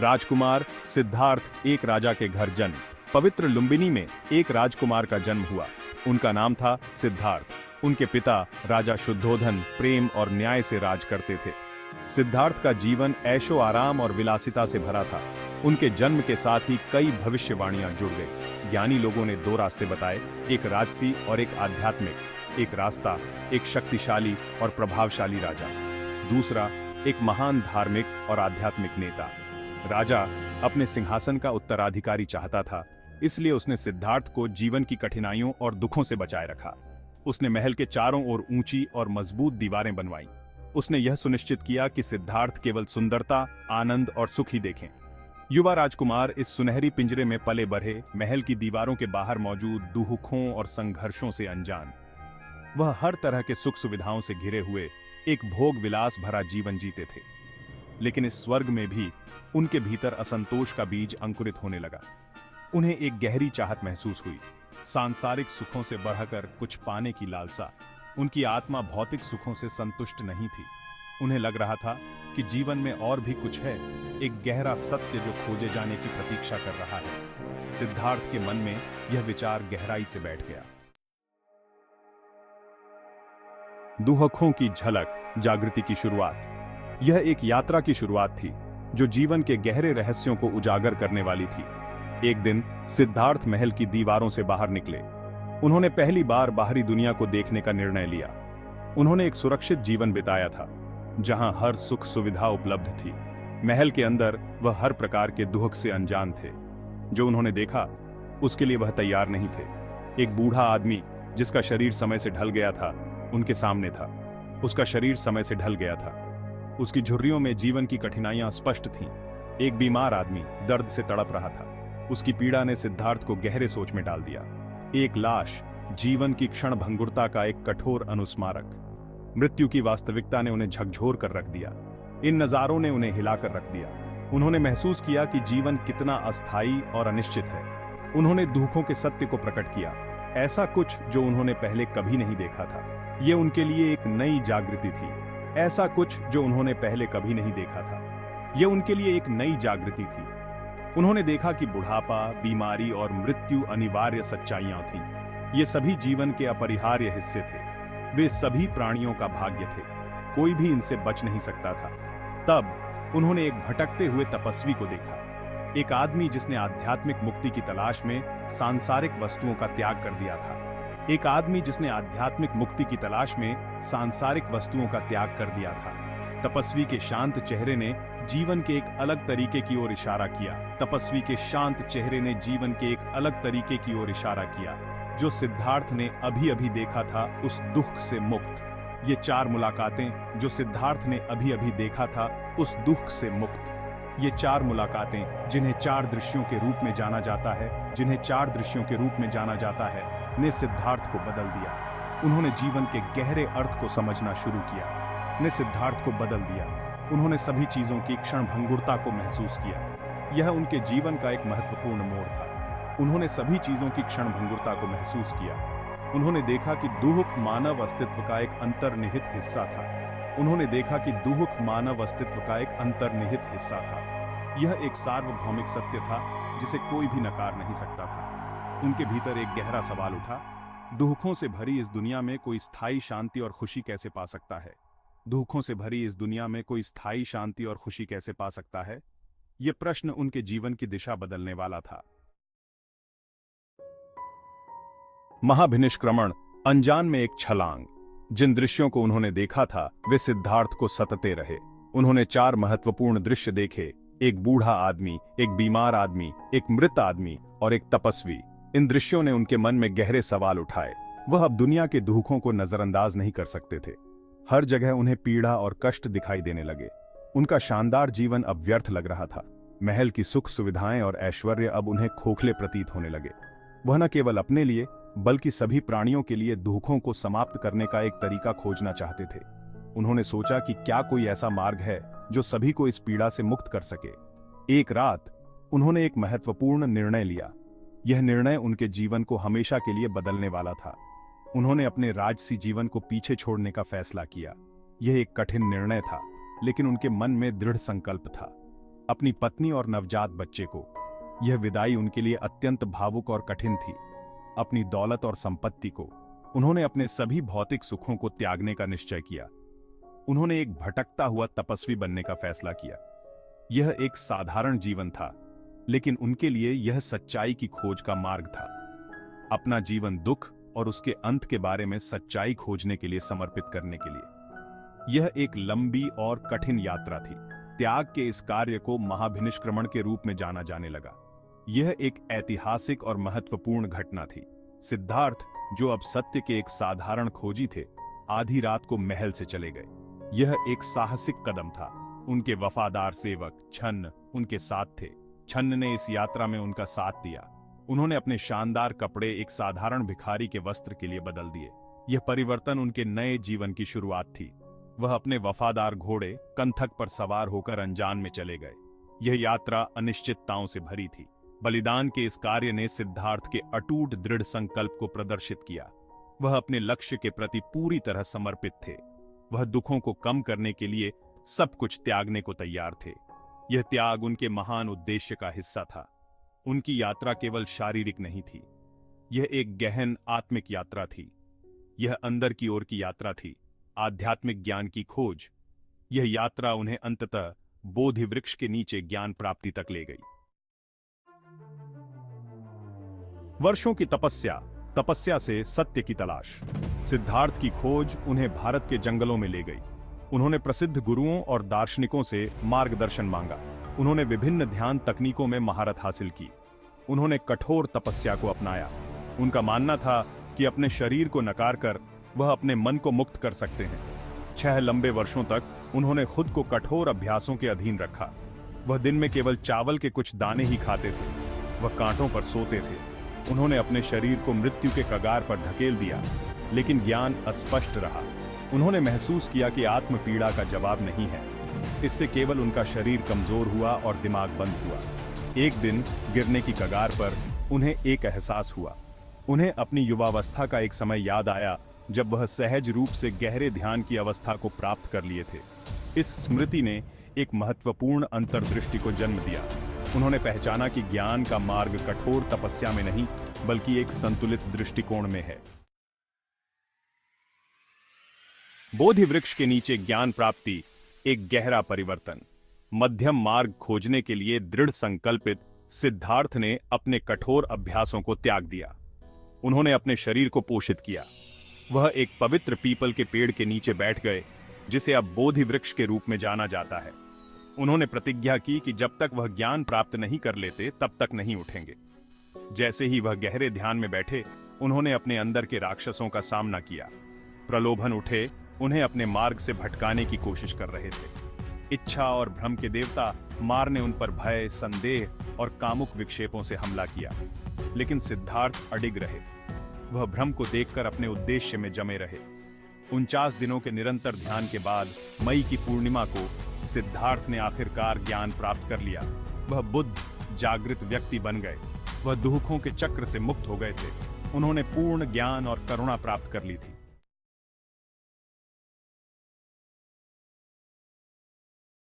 राजकुमार सिद्धार्थ एक राजा के घर जन्म। पवित्र लुम्बिनी में एक राजकुमार का जन्म हुआ। उनका नाम था सिद्धार्थ। उनके पिता राजा शुद्धोधन प्रेम और न्याय से राज करते थे। सिद्धार्थ का जीवन ऐशो आराम और विलासिता से भरा था। उनके जन्म के साथ ही कई भविष्यवाणियां जुड़ गई। ज्ञानी लोगों ने दो रास्ते बताए, एक राजसी और एक आध्यात्मिक। एक रास्ता एक शक्तिशाली और प्रभावशाली राजा, दूसरा एक महान धार्मिक और आध्यात्मिक नेता। राजा अपने सिंहासन का उत्तराधिकारी चाहता था, इसलिए उसने सिद्धार्थ को जीवन की कठिनाइयों और दुखों से बचाए रखा। उसने महल के चारों ओर ऊंची और मजबूत दीवारें बनवाईं। उसने यह सुनिश्चित किया कि सिद्धार्थ केवल सुंदरता, आनंद और सुख ही देखें। युवा राजकुमार इस सुनहरी पिंजरे में पले बढ़े, महल की दीवारों के बाहर मौजूद दुखों और संघर्षों से अनजान। वह हर तरह के सुख सुविधाओं से घिरे हुए एक भोग विलास भरा जीवन जीते थे। लेकिन इस स्वर्ग में भी उनके भीतर असंतोष का बीज अंकुरित होने लगा। उन्हें एक गहरी चाहत महसूस हुई, सांसारिक सुखों से बढ़कर कुछ पाने की लालसा। उनकी आत्मा भौतिक सुखों से संतुष्ट नहीं थी। उन्हें लग रहा था कि जीवन में और भी कुछ है, एक गहरा सत्य जो खोजे जाने की प्रतीक्षा कर रहा है। सिद्धार्थ के मन में यह विचार गहराई से बैठ गया। दुहखों की झलक, जागृति की शुरुआत। यह एक यात्रा की शुरुआत थी जो जीवन के गहरे रहस्यों को उजागर करने वाली थी। एक दिन सिद्धार्थ महल की दीवारों से बाहर निकले। उन्होंने पहली बार बाहरी दुनिया को देखने का निर्णय लिया। उन्होंने एक सुरक्षित जीवन बिताया था, जहां हर सुख सुविधा उपलब्ध थी। महल के अंदर वह हर प्रकार के दुख से अनजान थे। जो उन्होंने देखा, उसके लिए वह तैयार नहीं थे। एक बूढ़ा आदमी जिसका शरीर समय से ढल गया था, उनके सामने था। उसका शरीर समय से ढल गया था। उसकी झुर्रियों में जीवन की कठिनाइयां स्पष्ट थीं। एक बीमार आदमी दर्द से तड़प रहा था। उसकी पीड़ा ने सिद्धार्थ को गहरे सोच में डाल दिया। एक लाश, जीवन की क्षण भंगुरता का एक कठोर अनुस्मारक। मृत्यु की वास्तविकता ने उन्हें झकझोर कर रख दिया। इन नजारों ने उन्हें हिलाकर रख दिया। उन्होंने महसूस किया कि जीवन कितना अस्थायी और अनिश्चित है। उन्होंने दुखों के सत्य को प्रकट किया, ऐसा कुछ जो उन्होंने पहले कभी नहीं देखा था। यह उनके लिए एक नई जागृति थी, ऐसा कुछ जो उन्होंने पहले कभी नहीं देखा था। यह उनके लिए एक नई जागृति थी। उन्होंने देखा कि बुढ़ापा, बीमारी और मृत्यु अनिवार्य सच्चाइयां थीं। ये सभी जीवन के अपरिहार्य हिस्से थे। वे सभी प्राणियों का भाग्य थे। कोई भी इनसे बच नहीं सकता था। तब उन्होंने एक भटकते हुए तपस्वी को देखा, एक आदमी जिसने आध्यात्मिक मुक्ति की तलाश में सांसारिक वस्तुओं का त्याग कर दिया था। एक आदमी जिसने आध्यात्मिक मुक्ति की तलाश में सांसारिक वस्तुओं का त्याग कर दिया था। तपस्वी के शांत चेहरे ने जीवन के एक अलग तरीके की ओर इशारा किया। तपस्वी के शांत चेहरे ने जीवन के एक अलग तरीके की ओर इशारा किया, जो सिद्धार्थ ने अभी अभी देखा था, उस दुख से मुक्त। ये चार मुलाकातें जो सिद्धार्थ ने अभी अभी देखा था, उस दुख से मुक्त। ये चार मुलाकातें जिन्हें चार दृश्यों के रूप में जाना जाता है, जिन्हें चार दृश्यों के रूप में जाना जाता है, ने सिद्धार्थ को बदल दिया। उन्होंने जीवन के गहरे अर्थ को समझना शुरू किया, ने सिद्धार्थ को बदल दिया। उन्होंने सभी चीजों की क्षण भंगुरता को महसूस किया। यह उनके जीवन का एक महत्वपूर्ण मोड़ था। उन्होंने सभी चीजों की क्षण भंगुरता को महसूस किया। उन्होंने देखा कि दुख मानव अस्तित्व का एक अंतर्निहित हिस्सा था। उन्होंने देखा कि दुख मानव अस्तित्व का एक अंतर्निहित हिस्सा था। यह एक सार्वभौमिक सत्य था जिसे कोई भी नकार नहीं सकता था। उनके भीतर एक गहरा सवाल उठा, दुखों से भरी इस दुनिया में कोई स्थायी शांति और खुशी कैसे पा सकता है? दुखों से भरी इस दुनिया में कोई स्थायी शांति और खुशी कैसे पा सकता है? यह प्रश्न उनके जीवन की दिशा बदलने वाला था। महाभिनिष्क्रमण, अनजान में एक छलांग। जिन दृश्यों को उन्होंने देखा था, वे सिद्धार्थ को सतते रहे। उन्होंने चार महत्वपूर्ण दृश्य देखे, एक बूढ़ा आदमी, एक बीमार आदमी, एक मृत आदमी और एक तपस्वी। इन दृश्यों ने उनके मन में गहरे सवाल उठाए। वह अब दुनिया के दुखों को नजरअंदाज नहीं कर सकते थे। हर जगह उन्हें पीड़ा और कष्ट दिखाई देने लगे। उनका शानदार जीवन अब व्यर्थ लग रहा था। महल की सुख सुविधाएं और ऐश्वर्य अब उन्हें खोखले प्रतीत होने लगे। वह न केवल अपने लिए बल्कि सभी प्राणियों के लिए दुखों को समाप्त करने का एक तरीका खोजना चाहते थे। उन्होंने सोचा कि क्या कोई ऐसा मार्ग है जो सभी को इस पीड़ा से मुक्त कर सके। एक रात उन्होंने एक महत्वपूर्ण निर्णय लिया। यह निर्णय उनके जीवन को हमेशा के लिए बदलने वाला था। उन्होंने अपने राजसी जीवन को पीछे छोड़ने का फैसला किया। यह एक कठिन निर्णय था, लेकिन उनके मन में दृढ़ संकल्प था। अपनी पत्नी और नवजात बच्चे को। यह विदाई उनके लिए अत्यंत भावुक और कठिन थी। अपनी दौलत और संपत्ति को, उन्होंने अपने सभी भौतिक सुखों को त्यागने का निश्चय किया। उन्होंने एक भटकता हुआ तपस्वी बनने का फैसला किया। यह एक साधारण जीवन था, लेकिन उनके लिए यह सच्चाई की खोज का मार्ग था। अपना जीवन दुख और उसके अंत के बारे में सच्चाई खोजने के लिए समर्पित करने के लिए। यह एक लंबी और कठिन यात्रा थी। त्याग के इस कार्य को महाभिनिष्क्रमण के रूप में जाना जाने लगा। यह एक ऐतिहासिक और महत्वपूर्ण घटना थी। सिद्धार्थ, जो अब सत्य के एक साधारण खोजी थे, आधी रात को महल से चले गए। यह एक साहसिक कदम था। उनके वफादार सेवक छन्न उनके साथ थे। छन्न ने इस यात्रा में उनका साथ दिया। उन्होंने अपने शानदार कपड़े एक साधारण भिखारी के वस्त्र के लिए बदल दिए। यह परिवर्तन उनके नए जीवन की शुरुआत थी। वह अपने वफादार घोड़े कंथक पर सवार होकर अनजान में चले गए। यह यात्रा अनिश्चितताओं से भरी थी। बलिदान के इस कार्य ने सिद्धार्थ के अटूट दृढ़ संकल्प को प्रदर्शित किया। वह अपने लक्ष्य के प्रति पूरी तरह समर्पित थे। वह दुखों को कम करने के लिए सब कुछ त्यागने को तैयार थे। यह त्याग उनके महान उद्देश्य का हिस्सा था। उनकी यात्रा केवल शारीरिक नहीं थी, यह एक गहन आत्मिक यात्रा थी। यह अंदर की ओर की यात्रा थी, आध्यात्मिक ज्ञान की खोज। यह यात्रा उन्हें अंततः बोधि वृक्ष के नीचे ज्ञान प्राप्ति तक ले गई। वर्षों की तपस्या से सत्य की तलाश। सिद्धार्थ की खोज उन्हें भारत के जंगलों में ले गई। उन्होंने प्रसिद्ध गुरुओं और दार्शनिकों से मार्गदर्शन मांगा। उन्होंने विभिन्न ध्यान तकनीकों में महारत हासिल की। उन्होंने कठोर तपस्या को अपनाया। उनका मानना था कि अपने शरीर को नकार कर वह अपने मन को मुक्त कर सकते हैं। 6 लंबे वर्षों तक उन्होंने खुद को कठोर अभ्यासों के अधीन रखा। वह दिन में केवल चावल के कुछ दाने ही खाते थे। वह कांटों पर सोते थे। उन्होंने अपने शरीर को मृत्यु के कगार पर ढकेल दिया, लेकिन ज्ञान अस्पष्ट रहा। उन्होंने महसूस किया कि आत्म पीड़ा का जवाब नहीं है। इससे केवल उनका शरीर कमजोर हुआ और दिमाग बंद हुआ। एक दिन गिरने की कगार पर उन्हें एक एहसास हुआ। उन्हें अपनी युवावस्था का एक समय याद आया जब वह सहज रूप से गहरे ध्यान की अवस्था को प्राप्त कर लिए थे। इस स्मृति ने एक महत्वपूर्ण अंतर्दृष्टि को जन्म दिया। उन्होंने पहचाना कि ज्ञान का मार्ग कठोर तपस्या में नहीं, बल्कि एक संतुलित दृष्टिकोण में है। बोधि वृक्ष के नीचे ज्ञान प्राप्ति, एक गहरा परिवर्तन। मध्यम मार्ग खोजने के लिए दृढ़ संकल्पित सिद्धार्थ ने अपने कठोर अभ्यासों को त्याग दिया। उन्होंने अपने शरीर को पोषित किया। वह एक पवित्र पीपल के पेड़ के नीचे बैठ गए, जिसे अब बोधि वृक्ष के रूप में जाना जाता है। उन्होंने प्रतिज्ञा की कि जब तक वह ज्ञान प्राप्त नहीं कर लेते तब तक नहीं उठेंगे। जैसे ही वह गहरे ध्यान में बैठे, उन्होंने अपने अंदर के राक्षसों का सामना किया। प्रलोभन उठे, उन्हें अपने मार्ग से भटकाने की कोशिश कर रहे थे। इच्छा और भ्रम के देवता मार ने उन पर भय, संदेह और कामुक विक्षेपों से हमला किया, लेकिन सिद्धार्थ अडिग रहे। वह भ्रम को देखकर अपने उद्देश्य में जमे रहे। 49 दिनों के निरंतर ध्यान के बाद मई की पूर्णिमा को सिद्धार्थ ने आखिरकार ज्ञान प्राप्त कर लिया। वह बुद्ध, जागृत व्यक्ति बन गए। वह दुखों के चक्र से मुक्त हो गए थे। उन्होंने पूर्ण ज्ञान और करुणा प्राप्त कर ली थी।